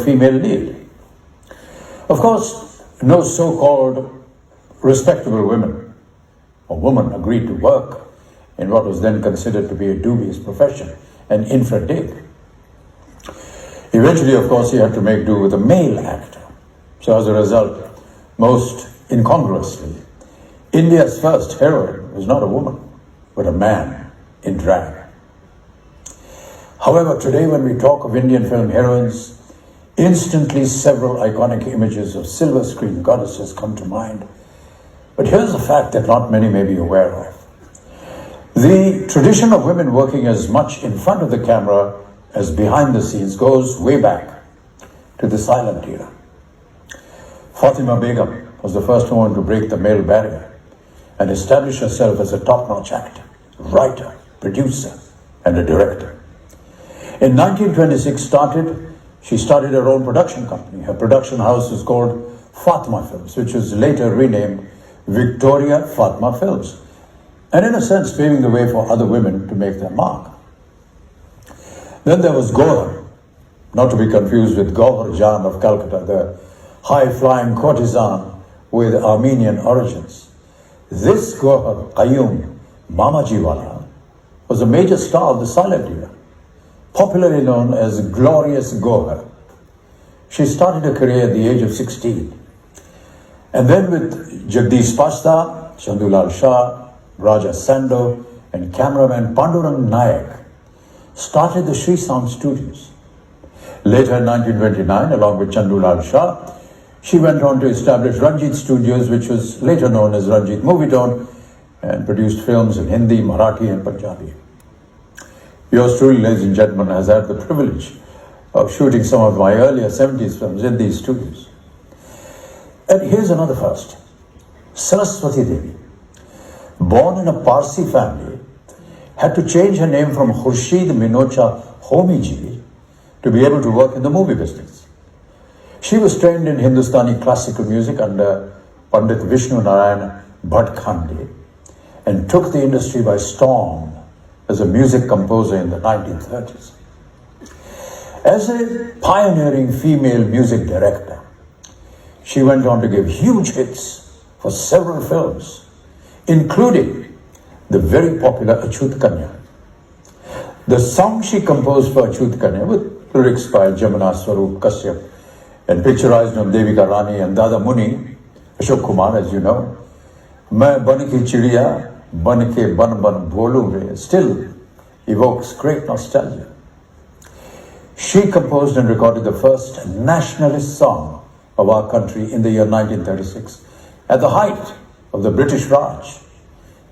female lead. Of course, no so-called respectable women or woman agreed to work in what was then considered to be a dubious profession, an infra dig. Eventually, of course, he had to make do with a male actor. So as a result, most incongruously, India's first heroine was not a woman, but a man in drag. However, today when we talk of Indian film heroines, instantly several iconic images of silver screen goddesses come to mind. But here's a fact that not many may be aware of. The tradition of women working as much in front of the camera as behind the scenes goes way back to the silent era. Fatima Begum was the first woman to break the male barrier and establish herself as a top-notch actor, writer, producer, and a director. In 1926 she started her own production company. Her production house was called Fatma Films, which was later renamed Victoria Fatma Films, and in a sense paving the way for other women to make their mark. Then there was Gohar, not to be confused with Gohar Jan of Calcutta, the high-flying courtesan with Armenian origins. This Gohar, Qayyum Mamajiwala, was a major star of the silent era, popularly known as Glorious Gohar. She started her career at the age of 16. And then with Jagdish Pashta, Chandulal Shah, Raja Sando, and cameraman Pandurang Nayak, started the Sri Sound Studios. Later in 1929, along with Chandulal Shah, she went on to establish Ranjit Studios, which was later known as Ranjit Movietone, and produced films in Hindi, Marathi, and Punjabi. Yours truly, ladies and gentlemen, has had the privilege of shooting some of my earlier 70s films in these studios. And here's another first. Saraswati Devi, born in a Parsi family, had to change her name from Khurshid Minocha Homiji to be able to work in the movie business. She was trained in Hindustani classical music under Pandit Vishnu Narayan Bhatkhande and took the industry by storm as a music composer in the 1930s. As a pioneering female music director, she went on to give huge hits for several films, including the very popular Achut Kanya. The song she composed for Achut Kanya, with lyrics by Jamuna Swarup Kashyap and picturized on Devika Rani and Dada Muni, Ashok Kumar, as you know, Main Ban Ki Chidiya, Ban Ke Ban Ban Bolu Re, still evokes great nostalgia. She composed and recorded the first nationalist song of our country in the year 1936, at the height of the British Raj,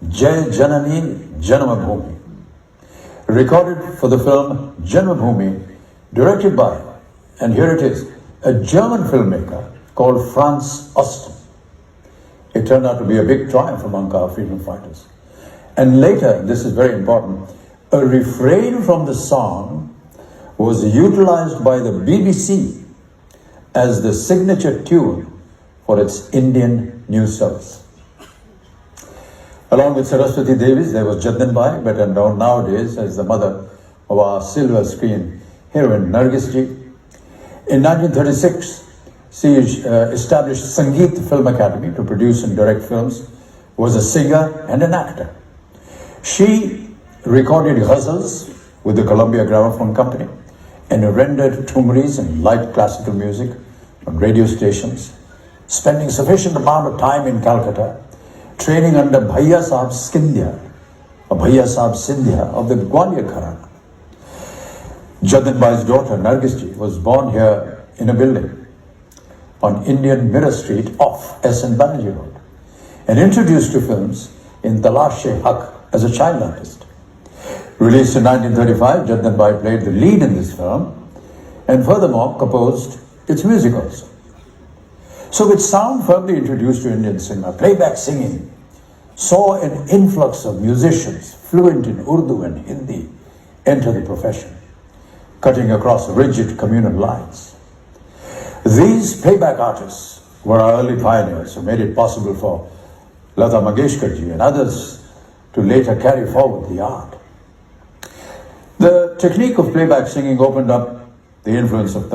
Jai Janani Janamabhoomi, recorded for the film Janmabhoomi, directed by, and here it is, a German filmmaker called Franz Osten. It turned out to be a big triumph among our freedom fighters. And later, this is very important, a refrain from the song was utilized by the BBC as the signature tune for its Indian news service. Along with Saraswati Devi, there was Jadnanbai, better known nowadays as the mother of our silver screen heroine Nargis Ji. In 1936, she established Sangeet Film Academy to produce and direct films, was a singer and an actor. She recorded ghazals with the Columbia Gramophone Company and rendered thumris and light classical music on radio stations, spending sufficient amount of time in Calcutta, training under Bhaiya Sahab Scindia, or Bhaiya Sahab Scindia of the Gwalior Gharana. Jadnanbai's daughter, Nargis Ji, was born here in a building on Indian Mirror Street off S.N. Banerjee Road and introduced to films in Talash-e-Haq as a child artist. Released in 1935, Jadnanbai played the lead in this film and furthermore composed its music also. So with sound firmly introduced to Indian cinema, playback singing saw an influx of musicians fluent in Urdu and Hindi enter the profession, cutting across rigid communal lines. These playback artists were our early pioneers who made it possible for Lata Mangeshkar ji and others to later carry forward the art. The technique of playback singing opened up the influence of the